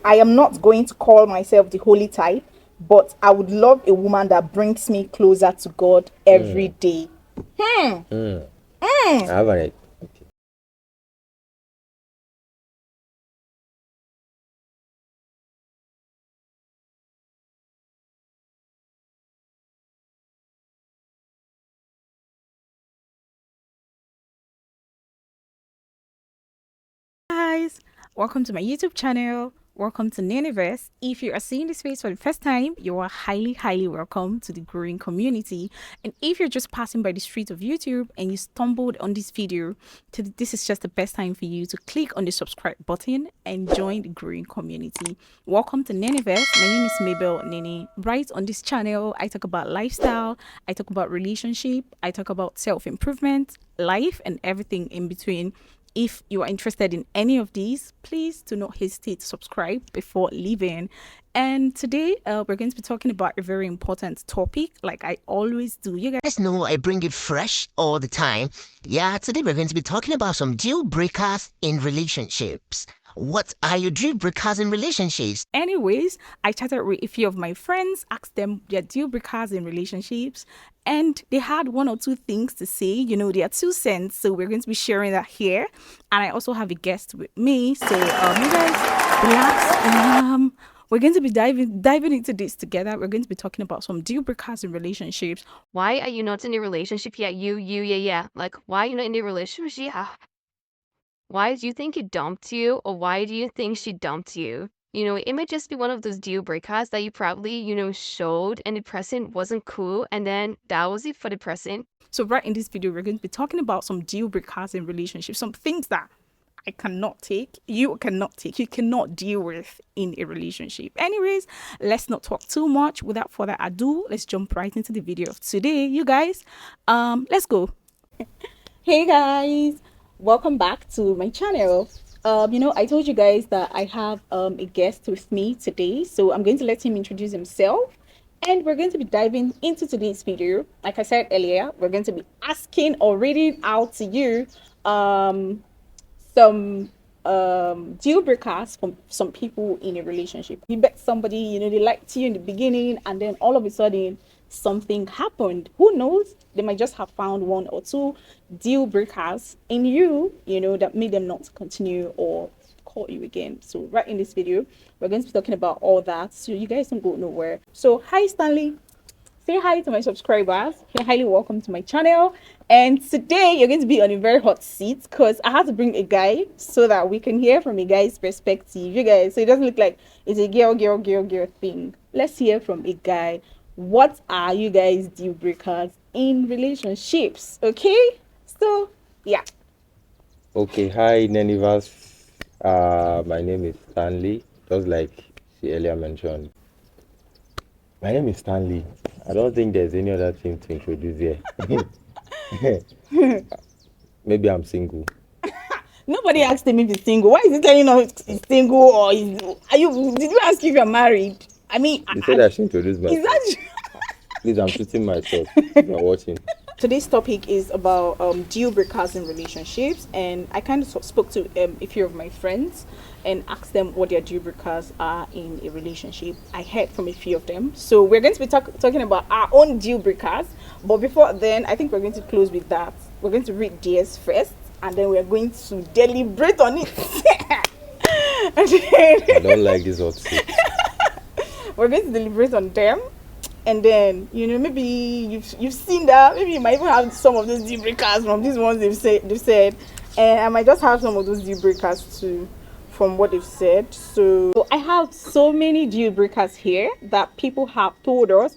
I am not going to call myself the holy type, but I would love a woman that brings me closer to God every day. I have an okay. Guys, welcome to my YouTube channel. Welcome to NENEVERSE. If you are seeing this face for the first time, you are highly welcome to the growing community. And if you're just passing by the street of YouTube and you stumbled on this video, this is just the best time for you to click on the subscribe button and join the growing community. Welcome to NENEVERSE. My name is Mabel Nene. Right on this channel, I talk about lifestyle, I talk about relationship, I talk about self-improvement, life, and everything in between. If you are interested in any of these, please do not hesitate to subscribe before leaving. And today, we're going to be talking about a very important topic, like I always do. You guys Know I bring it fresh all the time. Yeah, today we're going to be talking about some deal breakers in relationships. What are your deal breakers in relationships? Anyways, I chatted with a few of my friends, asked them their deal breakers in relationships, and they had one or two things to say. You know, they are 2 cents, so we're going to be sharing that here. And I also have a guest with me, so you guys relax. We're going to be diving into this together. We're going to be talking about some deal breakers in relationships. Why are you not in a relationship yet? Yeah. Like, why are you not in a relationship? Yeah. Why do you think he dumped you, or why do you think she dumped you? You know, it might just be one of those deal breakers that you probably, showed and the person wasn't cool, and then that was it for the person. So right in this video, we're going to be talking about some deal breakers in relationships, some things that I cannot take, you cannot deal with in a relationship. Anyways, let's not talk too much. Without further ado, let's jump right into the video of today, you guys. Let's go. Hey guys, welcome back to my channel. I told you guys that I have a guest with me today, so I'm going to let him introduce himself, and we're going to be diving into today's video. Like I said earlier, we're going to be asking or reading out to you some deal breakers from some people in a relationship. You bet somebody, they liked you in the beginning, and then all of a sudden something happened. Who knows? They might just have found one or two deal breakers in you, that made them not continue or call you again. So right in this video, we're going to be talking about all that, so you guys don't go nowhere. So hi Stanley, say hi to my subscribers. You're highly welcome to my channel. And today you're going to be on a very hot seat because I had to bring a guy so that we can hear from a guy's perspective. You guys, so it doesn't look like it's a girl thing. Let's hear from a guy. What are you guys deal breakers in relationships? Okay, so yeah. Okay, hi NENEVERSE. My name is Stanley, just like she earlier mentioned. My name is Stanley. I don't think there's any other thing to introduce here. Maybe I'm single. Nobody asked him if he's single. Why is he telling us he's single, or did you ask if you're married? I mean, They said I should introduce is myself. that Please, I'm shooting myself. If you're watching. Today's topic is about deal breakers in relationships, and I kind of spoke to a few of my friends and asked them what their deal breakers are in a relationship. I heard from a few of them, so we're going to be talking about our own deal breakers. But before then, I think we're going to close with that. We're going to read theirs first, and then we're going to deliberate on it. I don't like this hot seat. We're going to deliberate on them. And then, maybe you've seen that. Maybe you might even have some of those deal breakers from these ones they've said. And I might just have some of those deal breakers too from what they've said. So I have so many deal breakers here that people have told us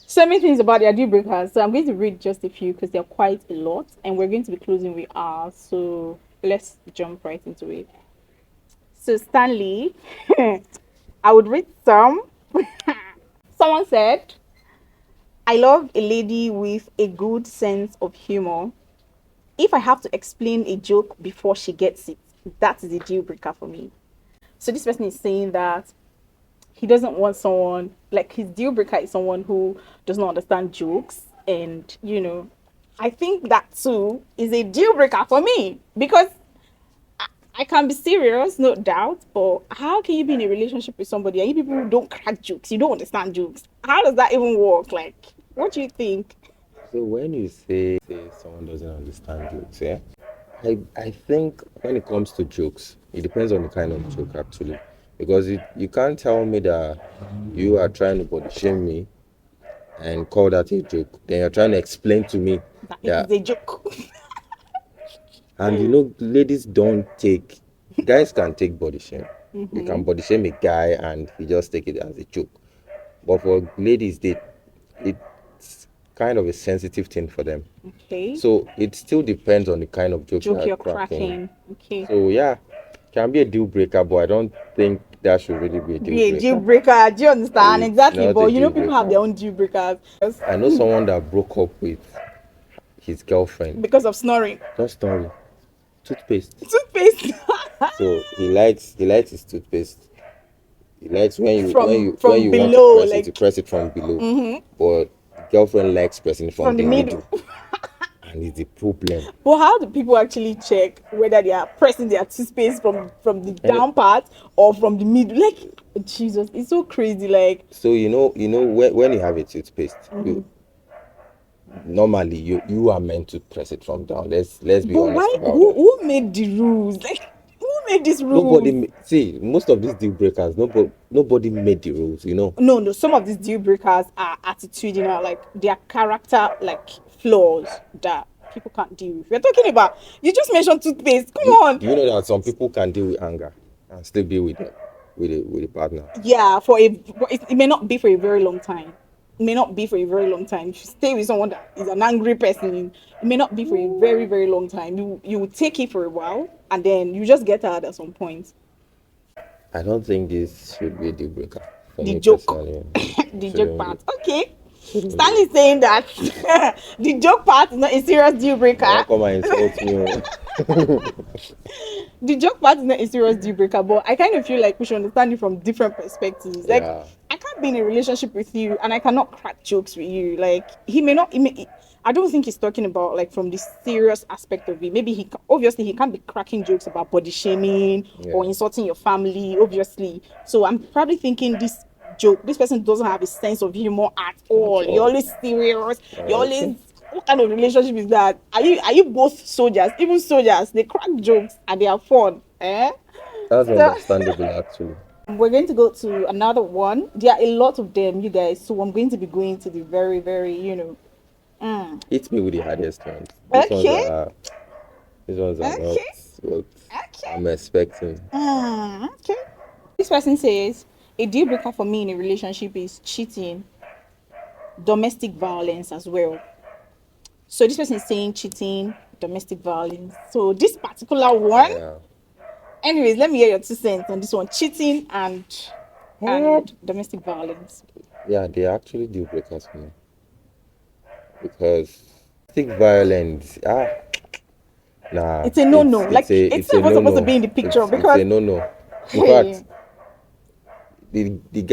so many things about their deal breakers. So I'm going to read just a few because they're quite a lot. And we're going to be closing with ours. So let's jump right into it. So Stanley, I would read some. Someone said, I love a lady with a good sense of humor. If I have to explain a joke before she gets it, that is a deal breaker for me. So this person is saying that he doesn't want someone, like his deal breaker is someone who does not understand jokes. And, I think that too is a deal breaker for me because I can be serious, no doubt, but how can you be in a relationship with somebody and you people don't crack jokes? You don't understand jokes. How does that even work? Like, what do you think? So when you say someone doesn't understand jokes, yeah, I think when it comes to jokes, it depends on the kind of joke actually, because you can't tell me that you are trying to body shame me and call that a joke. Then you're trying to explain to me That it is that, a joke. and ladies don't take, guys can take body shame. You can body shame a guy and he just take it as a joke. But for ladies, it's kind of a sensitive thing for them. Okay. So it still depends on the kind of joke Joke you're you're cracking. cracking. Okay. So yeah, can be a deal breaker, but I don't think that should really be a deal Be a deal breaker. breaker. Do you understand? It's Exactly. not a But you know, deal people have breaker. their own deal breakers I know someone that broke up with his girlfriend. because of snoring. Not story. Toothpaste. Toothpaste. So he likes his toothpaste. He likes when you when from you when from you want to below, press it, you like press it from below. But the girlfriend likes pressing it from from the the middle. middle, and it's the problem. But how do people actually check whether they are pressing their toothpaste from the And down part or from the middle? Like, Jesus, it's so crazy. Like, so when you have a toothpaste, you normally you are meant to press it from down. Let's be but honest why? about that. Who made the rules? Like, who made these rules? See, most of these deal breakers, nobody made the rules. No, no. Some of these deal breakers are attitudinal, like their character, like flaws that people can't deal with. We're talking about. You just mentioned toothpaste. Come on. Do you know that some people can deal with anger and still be with a partner? Yeah, but it may not be for a very long time. It may not be for a very long time. If you stay with someone that is an angry person, it may not be for a very, very long time. You will take it for a while and then you just get tired at some point. I don't think this should be a deal breaker for The me joke. personally. The joke Shouldn't be. part. Okay. Shouldn't be. Stanley saying that the joke part is not a serious deal breaker. Don't come and insult me. Oh. The joke part is not a serious deal breaker, but I kind of feel like we should understand it from different perspectives. Like, Yeah. I can't be in a relationship with you and I cannot crack jokes with you. Like, he may not, I don't think he's talking about like from the serious aspect of it. Maybe obviously he can't be cracking jokes about body shaming or Yeah. insulting your family, obviously. So I'm probably thinking this person doesn't have a sense of humor at all. You're always serious. You're Okay. always, what kind of relationship is that? Are you both soldiers? Even soldiers, they crack jokes and they have fun. Eh? That's So understandable actually. we're going to go to another one. There are a lot of them, you guys. So I'm going to be going to the very, very, Hit me with the hardest ones. Okay. These ones are not Okay. what Okay. I'm expecting. Okay. This person says a deal breaker for me in a relationship is cheating, domestic violence as well. So this person is saying cheating, domestic violence. So this particular one, Yeah. anyways, let me hear your 2 cents on this one: cheating and domestic violence. Yeah, they actually deal breakers for me because domestic violence. Nah. It's a no-no. Like, it's It's a not even no supposed to no. be in the picture It's because a no no. In hey, fact, the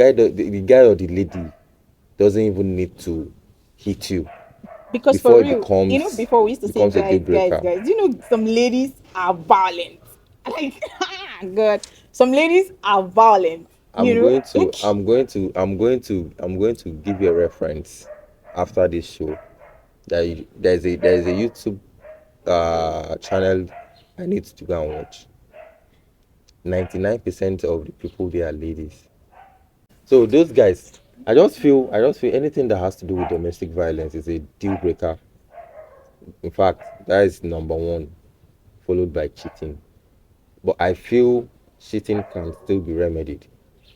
guy or the lady doesn't even need to hit you because for before it real, before we used to say becomes a deal guys, guys, breaker. guys. Some ladies are violent. Like, God, some ladies are violent. Like, I'm going to give you a reference after this show. There's a YouTube channel I need to go and watch. 99% of the people there are ladies. So those guys, I just feel anything that has to do with domestic violence is a deal breaker. In fact, that is number one, followed by cheating. But I feel cheating can still be remedied.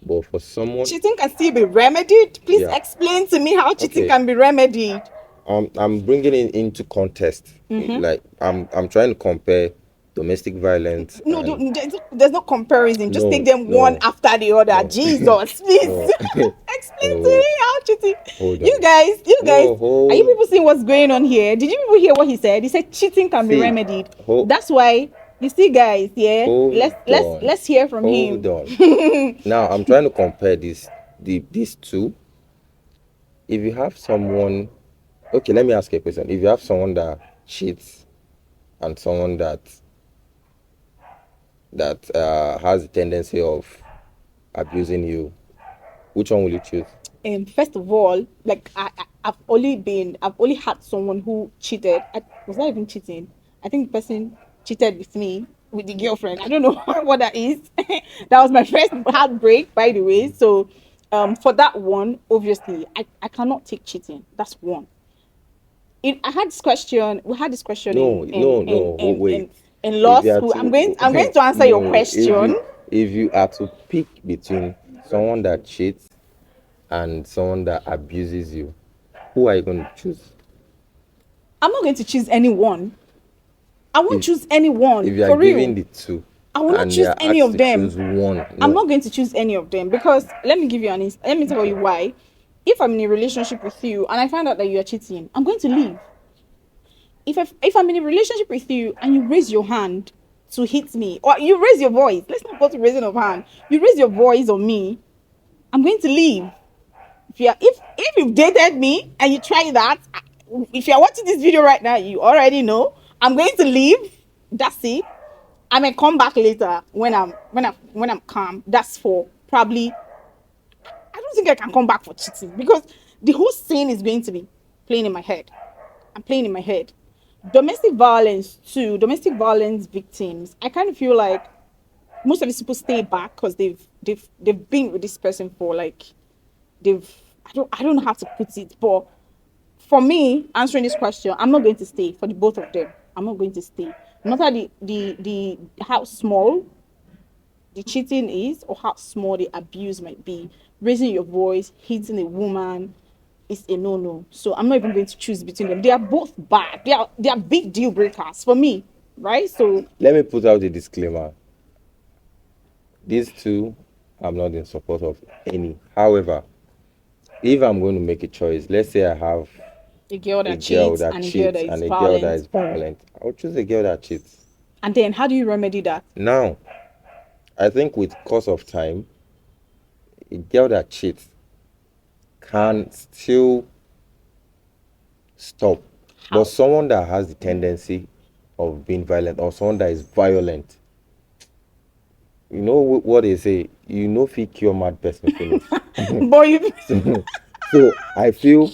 But for someone, cheating can still be remedied. Please yeah, explain to me how cheating okay. can be remedied. I'm bringing it into context. Like I'm trying to compare domestic violence No, and there's no comparison. Just take no, them one no, after the other. no, Jesus, please no. explain to Oh, me how cheating. hold You on. guys, No, are you people seeing what's going on here? Did you people hear what he said? He said cheating can be see, remedied. hold, That's why you see, guys. Yeah, hold let's on, let's hear from hold him. on. Now I'm trying to compare these two. If you have someone, okay, let me ask you a question. If you have someone that cheats and someone that that has a tendency of abusing you, which one will you choose? First of all, like I've only had someone who cheated. I was not even cheating. I think the person cheated with me with the girlfriend. I don't know what that is. That was my first heartbreak, by the way. So, for that one, obviously, I cannot take cheating. That's one. I had this question. We had this question No, no, no. Wait. in law If you are school. to I'm going to answer your no, question. if you are to pick between someone that cheats and someone that abuses you, who are you going to choose? I'm not going to choose anyone. I won't If choose anyone if you are for given real. the two I will not and you choose are any asked of to them. choose one, I'm no. not going to choose any of them because let me tell you why. If I'm in a relationship with you and I find out that you are cheating, I'm going to leave. If I'm in a relationship with you and you raise your hand to hit me or you raise your voice, let's not go to raising of hand. You raise your voice on me, I'm going to leave. If you've dated me and you try that, if you're watching this video right now, you already know I'm going to leave. That's it. I may come back later when I'm calm. That's for probably. I don't think I can come back for cheating because the whole scene is going to be playing in my head. I'm playing in my head. Domestic violence too. Domestic violence victims. I kind of feel like most of these people stay back because they've been with this person for like they've. I don't know how to put it, but for me answering this question, I'm not going to stay for the both of them. I'm not going to stay. No matter the how small the cheating is or how small the abuse might be, raising your voice, hitting a woman is a no-no. So I'm not even going to choose between them. They are both bad. They are big deal breakers for me, right? So Let me put out a disclaimer. These two, I'm not in support of any. However, if I'm going to make a choice, let's say I have a girl a that girl cheats that and a girl that cheats is and a girl that violent. is violent, I'll choose a girl that cheats. And then how do you remedy that? Now, I think with course of time, a girl that cheats can still stop. How? But someone that has the tendency of being violent or someone that is violent, you know what they say, you know if you cure mad person finish. Boy, you So I feel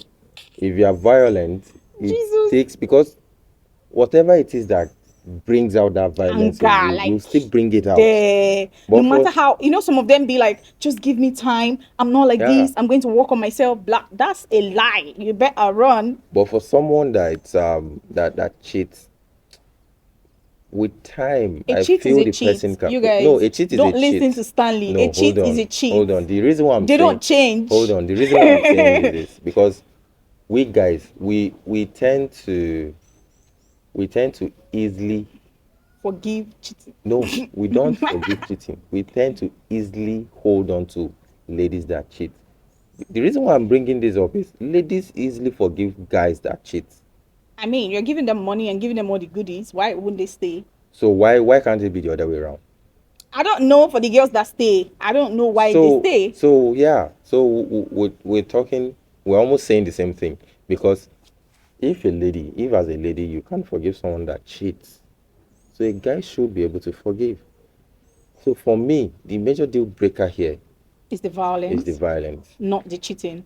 if you are violent, it Jesus. takes because whatever it is that brings out that violence in Anger, you like will still bring it out. no But matter for how some of them be like, just give me time. I'm not like yeah, this. I'm going to work on myself. Blah. That's a lie. You better run. but for someone that's that cheats, with time, A I cheat is feel a the person cheat. can. You No, guys a cheat is a don't listen cheat. to Stanley. A No, cheat is a cheat. hold on. The reason why I'm They saying, don't change. hold on. The reason why I'm saying this is because we guys, we tend to easily. Forgive cheating. No, we don't forgive cheating. We tend to easily hold on to ladies that cheat. The reason why I'm bringing this up is ladies easily forgive guys that cheat. I mean, you're giving them money and giving them all the goodies. Why wouldn't they stay? So why can't it be the other way around? I don't know for the girls that stay. I don't know why they So stay. so yeah. So we're talking. We're almost saying the same thing because if as a lady you can't forgive someone that cheats, so a guy should be able to forgive. So for me, the major deal breaker here It's the is the violence, violence. not the cheating.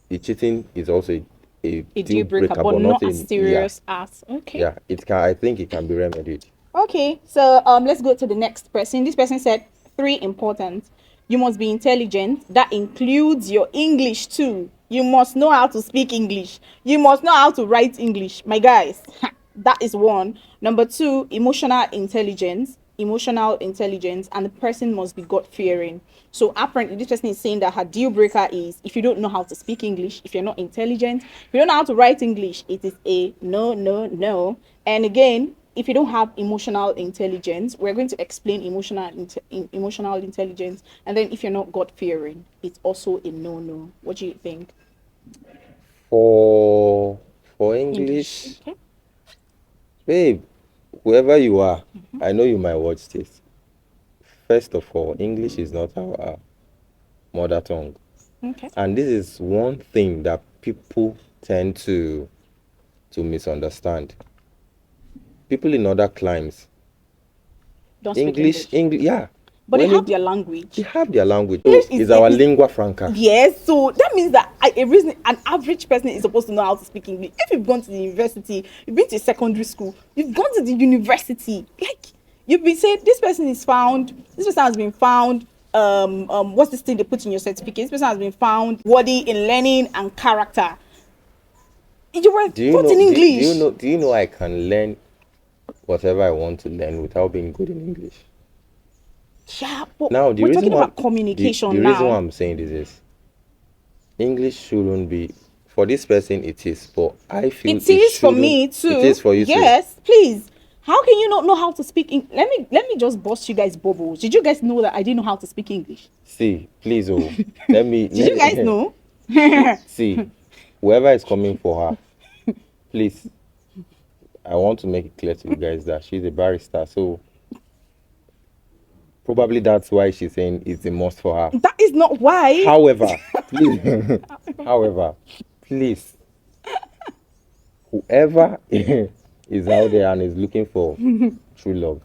The cheating is also a A deal deal breaker, breaker, but but not not as in yeah, serious as okay. yeah. It can I think it can be remedied. Okay, so let's go to the next person. This person said three important. You must be intelligent. That includes your English too. You must know how to speak English. You must know how to write English. My guys, that is one. Number two, emotional intelligence. Emotional intelligence, and the person must be God fearing. So apparently, this person is saying that her deal breaker is if you don't know how to speak English, if you're not intelligent, if you don't know how to write English, it is a no, no, no. And again, if you don't have emotional intelligence, we're going to explain emotional intelligence, and then if you're not God fearing, it's also a no. What do you think? For English. English, Okay. babe, whoever you are, I know you might watch this. First of all, English is not our mother tongue. Okay. And this is one thing that people tend to misunderstand. People in other climes, Don't speak English, yeah. But they When have it- their language. They have their language. English So is- is our is- lingua franca. Yes, so that means that an average person is supposed to know how to speak English. If you've gone to the university, you've been to secondary school, you've gone to the university, like you've been saying this person has been found. What's this thing they put in your certificate? This person has been found worthy in learning and character. You were Do you taught know? in English. Do you know I can learn whatever I want to learn without being good in English? Yeah, but Now the we're reason talking why about communication the now. reason why I'm saying this is English shouldn't be for this person. It is, but I feel It is for shouldn't- me too. It is for you too. Yes, please. How can you not know how to speak English? Let me just bust you guys bubbles. Did you guys know that I didn't know how to speak English? See, please, oh, let me. Did you guys know? See, whoever is coming for her, please. I want to make it clear to you guys that she's a barrister, so probably that's why she's saying it's a must for her. That is not why. However, please, however, please, whoever is out there and is looking for true love,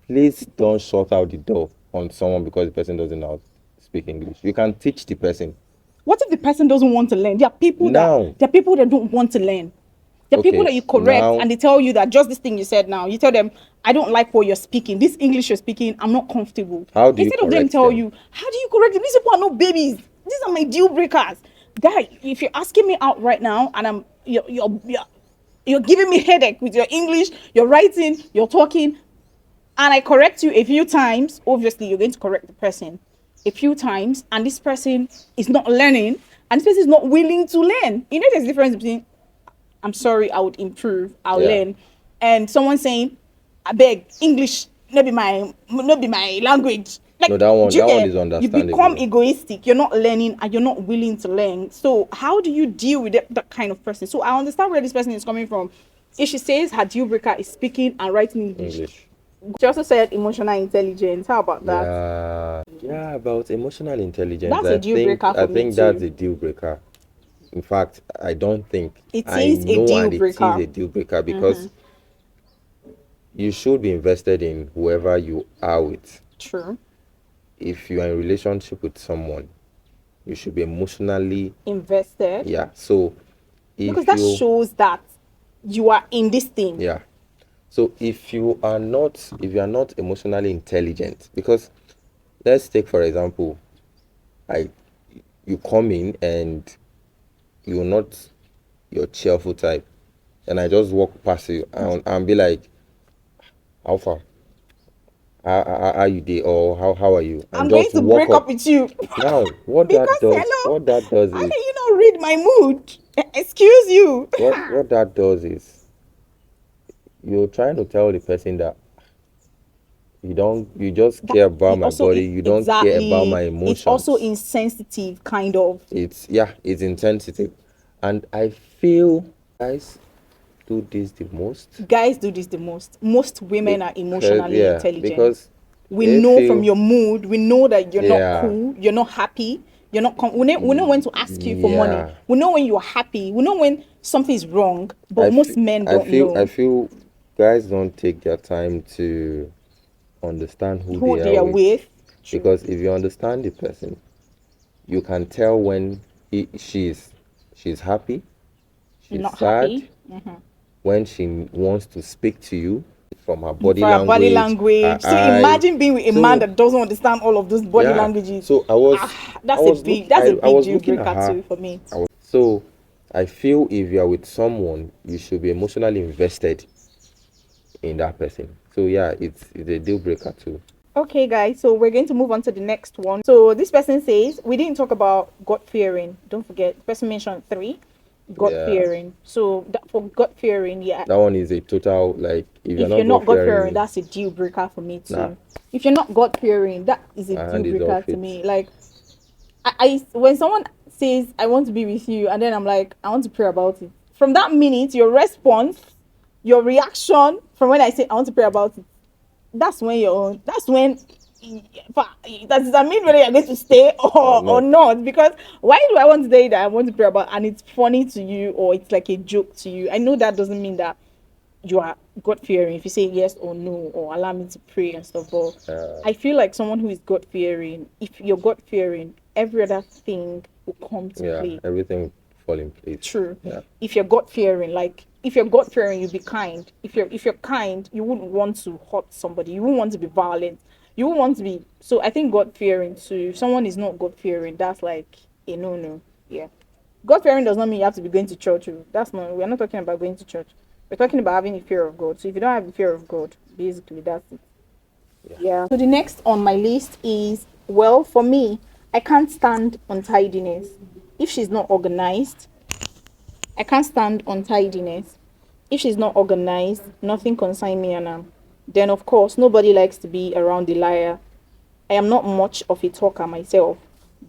please don't shut out the door on someone because the person doesn't know how to speak English. You can teach the person. What if the person doesn't want to learn? There are people Now. that don't want to learn. There are Okay, people that you correct now- and they tell you that just this thing you said now. You tell them, I don't like what you're speaking. This English you're speaking, I'm not comfortable. How do you Instead of them correct tell them? you, how do you correct them? These people are no babies. These are my deal breakers. Guy, if you're asking me out right now and you're giving me headache with your English, your writing, your talking, and I correct you a few times, obviously you're going to correct the person a few times, and this person is not learning, and this person is not willing to learn. You know, there's a difference between I'm sorry, I would improve, I'll Yeah. learn, and someone saying, I beg, English not be my language. Like, No, that one- do you that one get? is You understandable. become egoistic. You're not learning, and you're not willing to learn. So how do you deal with that kind of person? So I understand where this person is coming from. If she says her deal breaker is speaking and writing English. English. She also said emotional intelligence. How about that? Yeah, about emotional intelligence. That's a deal breaker for I me think too. that's a deal breaker. In fact, I don't think It I is a know deal and breaker. It is a deal breaker because you should be invested in whoever you are with. True. If you are in a relationship with someone, you should be emotionally Invested. yeah. So if Because that you shows that you are in this thing. yeah. So if you are not emotionally intelligent, because let's take for example, you come in and you're not your cheerful type, and I just walk past you and be like, how far? How you day or how are you? And I'm going just to walk break up with you. Now, what that Because does, hello, what that does how is, can you not read my mood? Excuse you. what that does is, you're trying to tell the person that you just care about It my also body, is- you don't care about my emotions. It's also insensitive, kind of. It's insensitive, and I feel guys do this the most. Guys do this the most. Most women are emotionally Yeah, intelligent. because We they know feel- from your mood. We know that you're Yeah. not cool. You're not happy. You're not. We know when to ask you for money. Yeah. We know when you're happy. We know when something is wrong. But I most fe- men I don't feel know I feel guys don't take their time to understand who they they are with. True. because if you understand the person, you can tell when she's happy, she's Not sad, happy. when she wants to speak to you from her body For our language. body language. So her imagine being with a So- man that doesn't understand all of those body yeah. languages. So I was That's I was a big look- that's I- a I big was deal looking at breaker her. too for me. So I feel if you are with someone, you should be emotionally invested in that person. So yeah, it's a deal breaker too. Okay, guys, so we're going to move on to the next one. So this person says we didn't talk about God fearing. Don't forget, the person mentioned 3, God Yeah. fearing. So for God fearing, yeah. That one is a total like if If you're not God fearing, God-fearing, that's a deal breaker for me too. Nah. If you're not God fearing, that is a My deal hand is breaker off to it. me. Like, I when someone says I want to be with you, and then I'm like I want to pray about it. From that minute, your response, your reaction from when I say I want to pray about it, that's when you're. That's when. That does mean whether you're going to stay or not. Because why do I want to say that I want to pray about and it's funny to you or it's like a joke to you? I know that doesn't mean that you are God fearing, if you say yes or no, or allow me to pray and stuff. But I feel like someone who is God fearing, if you're God fearing, every other thing will come to play. Everything fall in place. True. Yeah. If you're God fearing, like if you're God fearing, you be kind. If you're kind, you wouldn't want to hurt somebody. You wouldn't want to be violent. You wouldn't want to be. So I think God fearing too. If someone is not God fearing, that's like a no. Yeah. God fearing does not mean you have to be going to church. That's not. We're not talking about going to church. We're talking about having a fear of God. So if you don't have a fear of God, basically that's it. Yeah. So the next on my list is, well, for me, I can't stand untidiness. If she's not organized, I can't stand untidiness. If she's not organized, nothing consign me and then of course nobody likes to be around the liar. I am not much of a talker myself,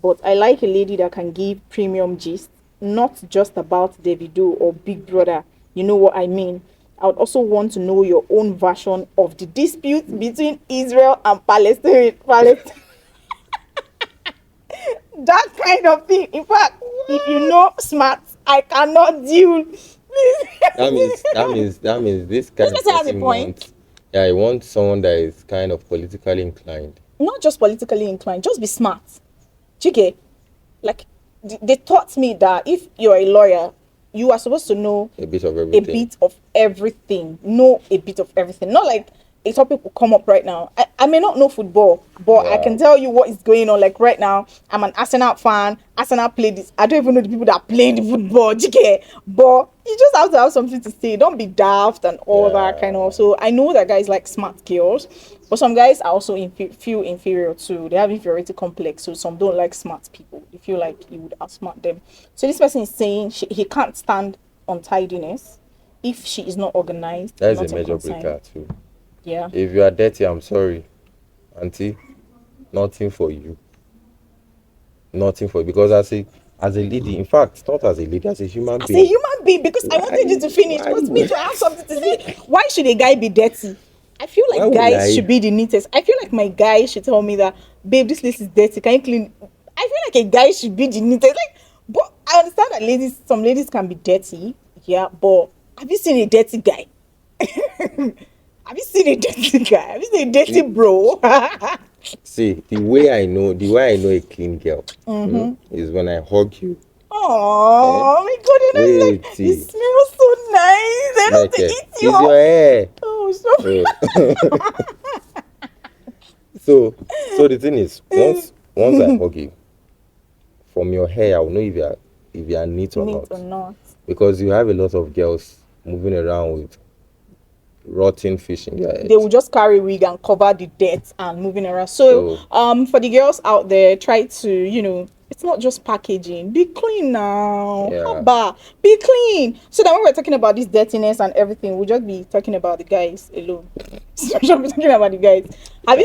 but I like a lady that can give premium gist, not just about Davido or Big Brother. You know what I mean? I would also want to know your own version of the dispute between Israel and Palestine. That kind of thing. In fact, if you know smart, I cannot deal. That means this kind This of person has a person point. wants. Yeah, I want someone that is kind of politically inclined. Not just politically inclined, just be smart. Chike, like they taught me that if you're a lawyer, you are supposed to know A bit of a everything. bit of everything. Know a bit of everything. Not like a topic will come up right now. I may not know football, but I can tell you what is going on. Like right now, I'm an Arsenal fan. Arsenal play this. I don't even know the people that play the football. Chike, but you just have to have something to say. Don't be daft and all that kind of. So I know that guys like smart girls, but some guys are also feel inferior too. They have inferiority complex, so some don't like smart people. They feel like you would outsmart them. So this person is saying he can't stand untidiness if she is not organized. That is not a major consigned. breaker too. Yeah. If you are dirty, I'm sorry, auntie. Nothing for you. Nothing for you. Because as a lady, in fact, not as a lady, as a human As being. a human being, because I wanted you to finish. Because me to have something to say. Why should a guy be dirty? I feel Why like would guys I? should be the neatest. I feel like my guy should tell me that, babe, this place is dirty. Can you clean? I feel like a guy should be the neatest. Like, but I understand that some ladies can be dirty. Yeah, but have you seen a dirty guy? Have you seen a dirty guy? Have you seen a dirty bro? See, the way I know a clean girl is when I hug you. Oh my goodness, Wait, like see. it smells so nice. I don't Like, to eat it's you. your hair. Oh, so So the thing is, once I hug you, from your hair, I will know if you are neat or neat not. or not. Because you have a lot of girls moving around with rotten fish in their head. They will just carry wig and cover the dirt and moving around. So, for the girls out there, try to, it's not just packaging. Be clean now. Yeah. Haba. Be clean. So that when we're talking about this dirtiness and everything, we'll just be talking about the guys alone. So we'll be talking about the guys. Have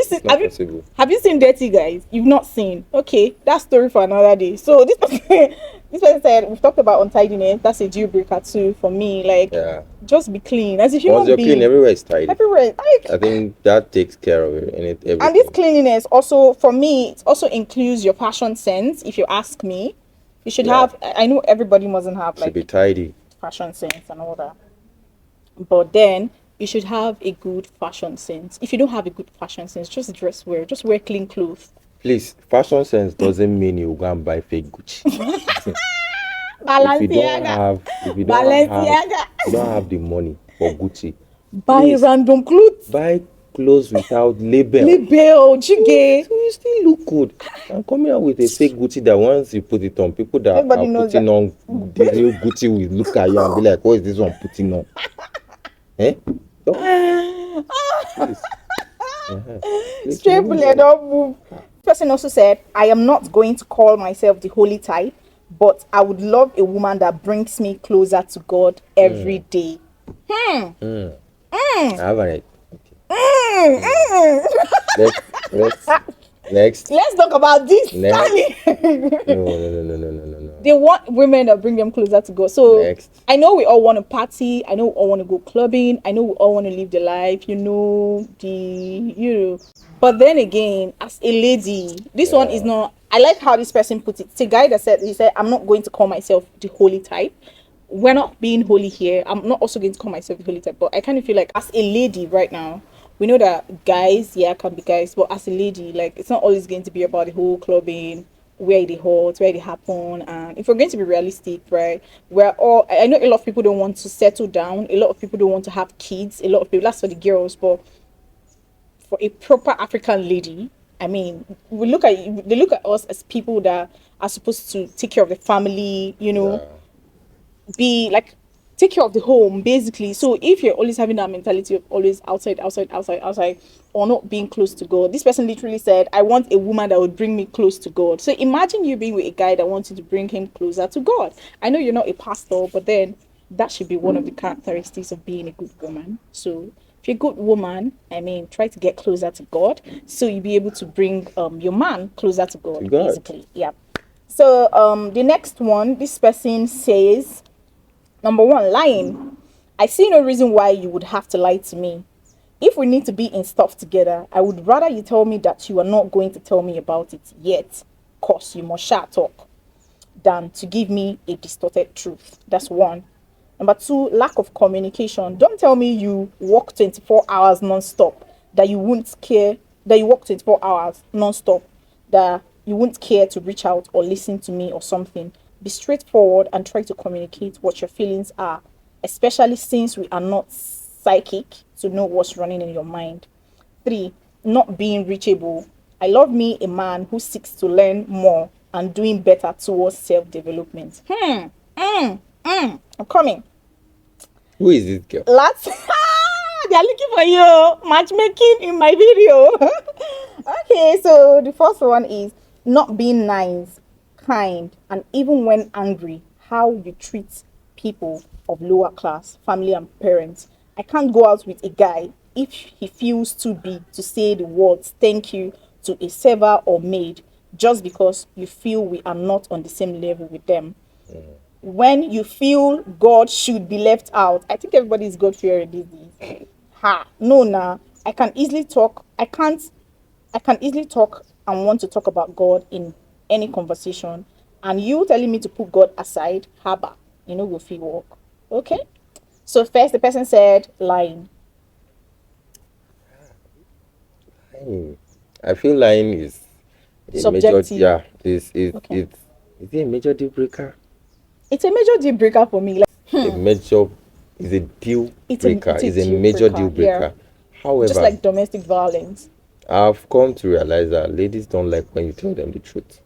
you seen dirty guys? You've not seen. Okay, that's story for another day. So this person said we've talked about untidiness. That's a deal breaker too for me. Like, just be clean as a human Once you're being. clean, everywhere is tidy. Everywhere. I think that takes care of it. Everything. And this cleanliness also, for me, it also includes your fashion sense. If you ask me, you should have. I know everybody mustn't have should be tidy. fashion sense and all that, but then you should have a good fashion sense. If you don't have a good fashion sense, just dress well. Just wear clean clothes. Please, fashion sense doesn't mean you go and buy fake Gucci. Balenciaga. If you don't have the money for Gucci, Buy random clothes. buy clothes without label. Chige. So you still look good. And coming out with a fake Gucci that once you put it on, people that Everybody are knows putting on the real Gucci will look at you and be like, what is this one putting on? Eh? Please. Straight bullet, don't move. Person also said, I am not going to call myself the holy type, but I would love a woman that brings me closer to God every day. I have an Next. Let's talk about this. Next. No. They want women that bring them closer to God. So Next. I know we all want to party. I know we all want to go clubbing. I know we all want to live the life. But then again, as a lady, this one is not. I like how this person put it. It's a guy that said, I'm not going to call myself the holy type, we're not being holy here. I'm not also going to call myself a holy type, but I kind of feel like as a lady right now, we know that guys, yeah, can be guys, but as a lady, like it's not always going to be about the whole clubbing, where they hold, where they happen. And if we're going to be realistic, right, we're all, I know a lot of people don't want to settle down, a lot of people don't want to have kids, a lot of people, that's for the girls, but for a proper African lady, I mean, they look at us as people that are supposed to take care of the family, you know, Yeah. be like take care of the home basically. So if you're always having that mentality of always outside, or not being close to God, this person literally said, I want a woman that would bring me close to God. So imagine you being with a guy that wants you to bring him closer to God. I know you're not a pastor, but then that should be one of the characteristics of being a good woman. So if you're a good woman, I mean, try to get closer to God so you'll be able to bring your man closer to To God, God. basically. Yeah. So the next one, this person says, number one, lying. I see no reason why you would have to lie to me. If we need to be in stuff together, I would rather you tell me that you are not going to tell me about it yet, cause you must share talk, than to give me a distorted truth. That's one. Number two, lack of communication. Don't tell me you work 24 hours non-stop, that you won't care, that you work 24 hours non-stop, that you won't care to reach out or listen to me or something. Be straightforward and try to communicate what your feelings are, especially since we are not psychic to know what's running in your mind. Three, not being reachable. I love me a man who seeks to learn more and doing better towards self-development. I'm coming. Who is this girl? Let's they are looking for you. Matchmaking in my video. Okay, so the first one is not being nice, kind, and even when angry, how you treat people of lower class, family and parents. I can't go out with a guy if he feels too big to say the words thank you to a server or maid just because you feel we are not on the same level with them. When you feel God should be left out, I think everybody is God fearing these days. Ha, no, nah. I can easily talk. I can easily talk and want to talk about God in any conversation. And you telling me to put God aside, haba, you know, go feel work. Okay. So first, the person said lying. Hmm. I feel lying is a major, Subjective. yeah, Okay. is it a major deal breaker? It's a major deal breaker for me. Like, A major is a deal breaker, it's a is a deal major breaker. deal Yeah. breaker. Just However, like domestic violence. I've come to realize that ladies don't like when you tell them the truth.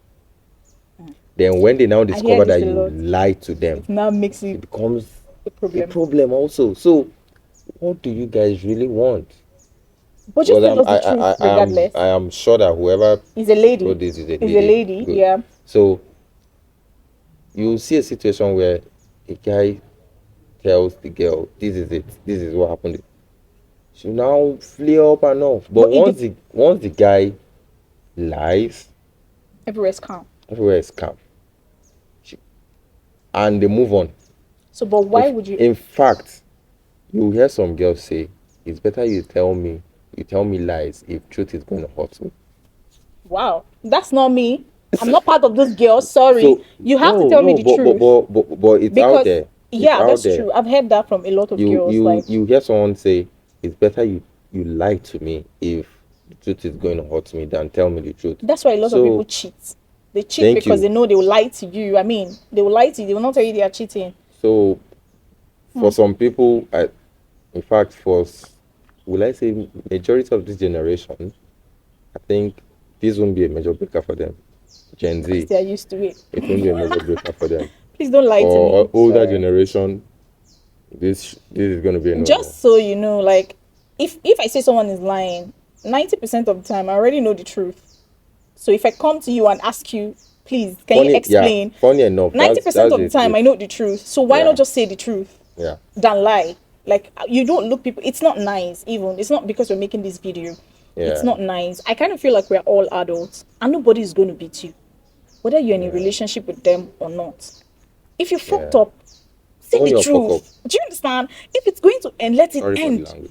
Then when they now I hear discover this that a you lot. lie to them, It now makes it it becomes a a problem. problem also. So what do you guys really want? But just Because tell us the truth regardless. I am sure that whoever He's a lady. wrote this is a He's a lady. lady, Good. yeah. So you see a situation where a guy tells the girl, this is it, this is what happened. She now flee up and off. But But it once the guy lies, everywhere's calm. everywhere is calm. And they move on. So, but why would you? In fact, you hear some girls say, it's better you tell me lies if truth is going to hurt me. Wow, that's not me. I'm not part of those girls. Sorry, So you have to no, tell me no, the truth but it's out because there. It's yeah, out that's there. true. I've heard that from a lot of girls. Like, You hear someone say, it's better you lie to me if the truth is going to hurt me than tell me the truth. that's why a lot of people So cheat. They cheat thank because you. they know they will lie to you. I mean, they will lie to you. They will not tell you they are cheating. So for some people, in fact, will I say majority of this generation, I think this won't be a major breaker for them. Gen Because Z, they are used to it. it won't be a major breaker for them. Please don't lie to For me. older Sorry. generation, this is going to be a no-no. Just so you know, like, if I say someone is lying, 90% of the time I already know the truth. So if I come to you and ask you, please, can you explain? Funny enough, 90% of the time I know the truth. So why Yeah. not just say the truth Yeah, than lie? Like, you don't look people. It's not nice. Even it's not because we're making this video. It's yeah, not nice. I kind of feel like we're all adults and nobody is going to beat you, whether you're in a Yeah. relationship with them or not. If you fucked Yeah. up, say Own the your fuck up. truth. Do you understand? If it's going to end, let it Sorry for the end. language.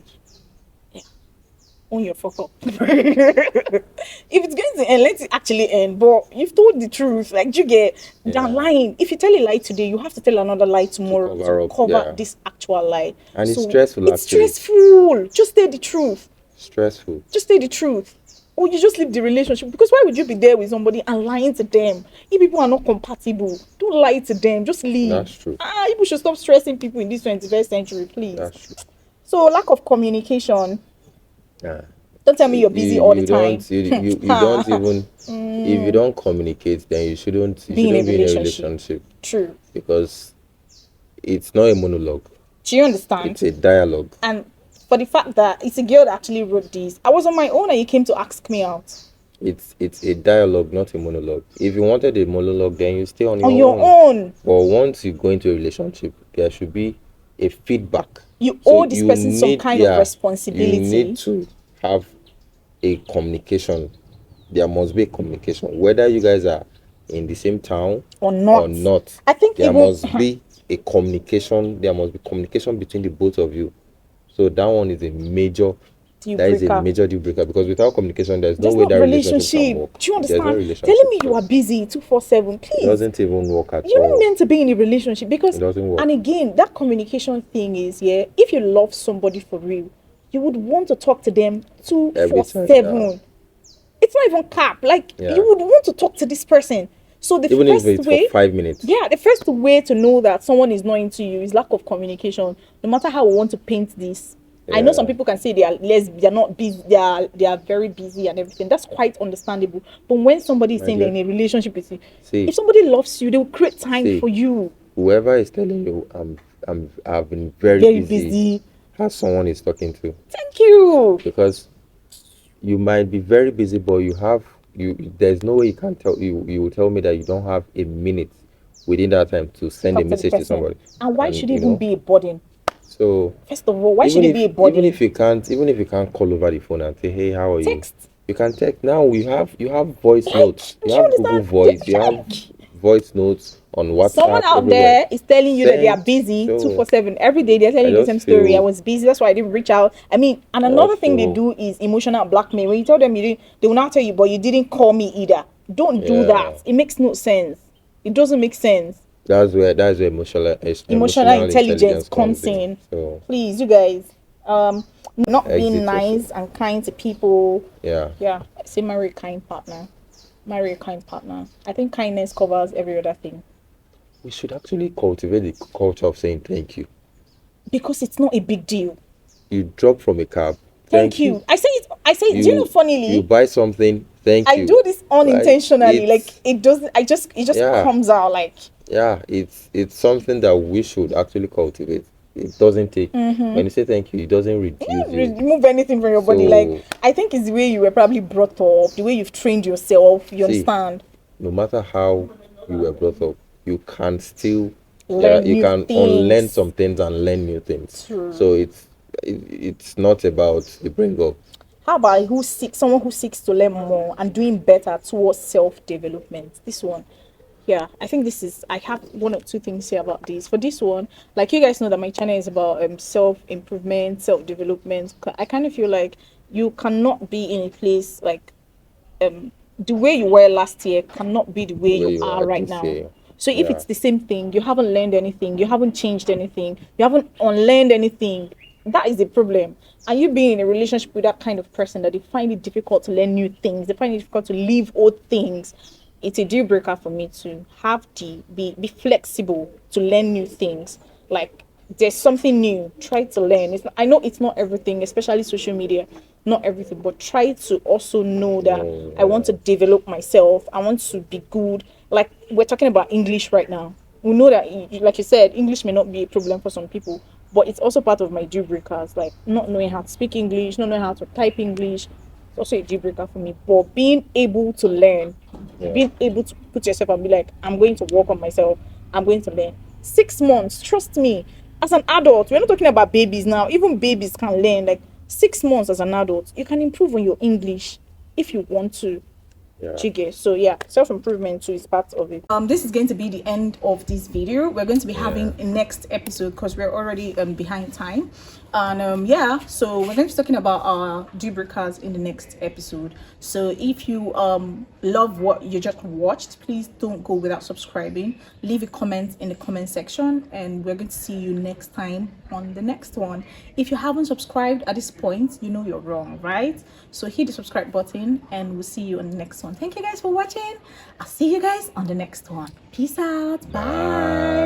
own your fuck up. If it's going to end, let it actually end. But you've told the truth. Like, you get Yeah. that lying. If you tell a lie today, you have to tell another lie tomorrow cover to up, cover yeah. this actual lie. And it's So stressful, it's actually. stressful. Just say the truth. Stressful. Just say the truth. Or you just leave the relationship. Because why would you be there with somebody and lying to them? If people are not compatible, don't lie to them. Just leave. That's true. People should stop stressing people in this 21st century, please. That's true. So lack of communication. Yeah. Don't tell me you're busy all the time. You don't even if you don't communicate, then you shouldn't Be in a be in a relationship. relationship, True. because it's not a monologue. Do you understand? It's a dialogue. And for the fact that it's a girl that actually wrote this, I was on my own and you came to ask me out. It's a dialogue, not a monologue. If you wanted a monologue, then you stay on your On your own. But once you go into a relationship, there should be a feedback. You So owe this you person some kind of responsibility. You need to have a communication. There must be a communication, whether you guys are in the same town Or not. I think there even- must be a communication. There must be communication between the both of you. So that one is a major. Deal That is a breaker. major deal breaker, because without communication, there's no There's way no that relationship can relationship. work. Do you There's no understand? relationship. Telling me you are busy 247, It please. doesn't even work at You're all. not meant to be in a relationship because, It doesn't work. and again, that communication thing is, yeah, if you love somebody for real, you would want to talk to them Every time, 247. yeah. It's not even cap. Like, Yeah. you would want to talk to this person. So the Even if first it's way, for 5 minutes. yeah, the first way to know that someone is not into you is lack of communication. No matter how we want to paint this. I know Yeah. some people can say they are not busy, they are very busy and everything. That's quite understandable. But when somebody is My saying dear. they're in a relationship with you, See. if somebody loves you, they will create time See. for you. Whoever is telling you I've been very, Very busy, busy. has someone is talking to. Thank you. Because you might be very busy, but there's no way you can tell you will tell me that you don't have a minute within that time to send Talk a to the message to person. somebody. And why should it you even know, be a burden? So First of all, why should it be a burden? even if you can't call over the phone and say, hey, how are you? Text. You can text. Now you have voice notes. do You you have Google understand? Voice. You have voice notes on WhatsApp. Someone out everywhere. there is telling you that they are Send. busy So, 247 every day. They're telling I you the just same story. feel- I was busy, that's why I didn't reach out. I mean, and another thing they Also- do is emotional blackmail. When you tell them you didn't, they will not tell you, but you didn't call me either. Don't do Yeah. that. It makes no sense. It doesn't make sense. That's where Emotional intelligence comes in. So Please, you guys, not being Exit nice yourself. and kind to people. yeah. Yeah, say marry a kind partner. Marry a kind partner. I think kindness covers every other thing. We should actually cultivate the culture of saying thank you. Because it's not a big deal. You drop from a cab. Thank you. I say it. Do you know, funnily, You buy something. Thank you. I do this unintentionally. Like, it's- it doesn't. It just Yeah. comes out like. Yeah, it's something that we should actually cultivate. It doesn't take when you say thank you, it doesn't reduce you. Remove anything from your body. So- Like, I think it's the way you were probably brought up, the way you've trained yourself. You See, understand? No matter how you were brought up, you can still Learn you new can things. unlearn some things and learn new things. True. So it's not about the bring up. How about someone who seeks to learn more and doing better towards self-development? This one. Yeah, I think I have one or two things here about this. For this one, like, you guys know that my channel is about self-improvement, self-development. I kind of feel like you cannot be in a place like the way you were last year cannot be the way Where you you are are right this now. year. So if Yeah. it's the same thing, you haven't learned anything, you haven't changed anything, you haven't unlearned anything, that is the problem. And you being in a relationship with that kind of person that they find it difficult to learn new things, they find it difficult to leave old things, it's a deal breaker for me to be flexible to learn new things. Like, there's something new, try to learn. I know it's not everything, especially social media, not everything, but try to also know that I want to develop myself, I want to be good. Like, we're talking about English right now. We know that, like you said, English may not be a problem for some people, but it's also part of my deal breakers. Like, not knowing how to speak English, not knowing how to type English, it's also a deal breaker for me. But being able to learn, being able to put yourself and be like, I'm going to work on myself, I'm going to learn. 6 months, trust me, as an adult, we're not talking about babies now, even babies can learn. Like, 6 months as an adult, you can improve on your English if you want to. Yeah. So yeah, self-improvement too is part of it. This is going to be the end of this video. We're going to be having a next episode because we're already behind time. And yeah, so we're going to be talking about our deal breakers in the next episode. So if you love what you just watched, please don't go without subscribing. Leave a comment in the comment section, and we're going to see you next time on the next one. If you haven't subscribed at this point, you know you're wrong, right? So hit the subscribe button, and we'll see you on the next one. Thank you guys for watching. I'll see you guys on the next one. Peace out. Bye.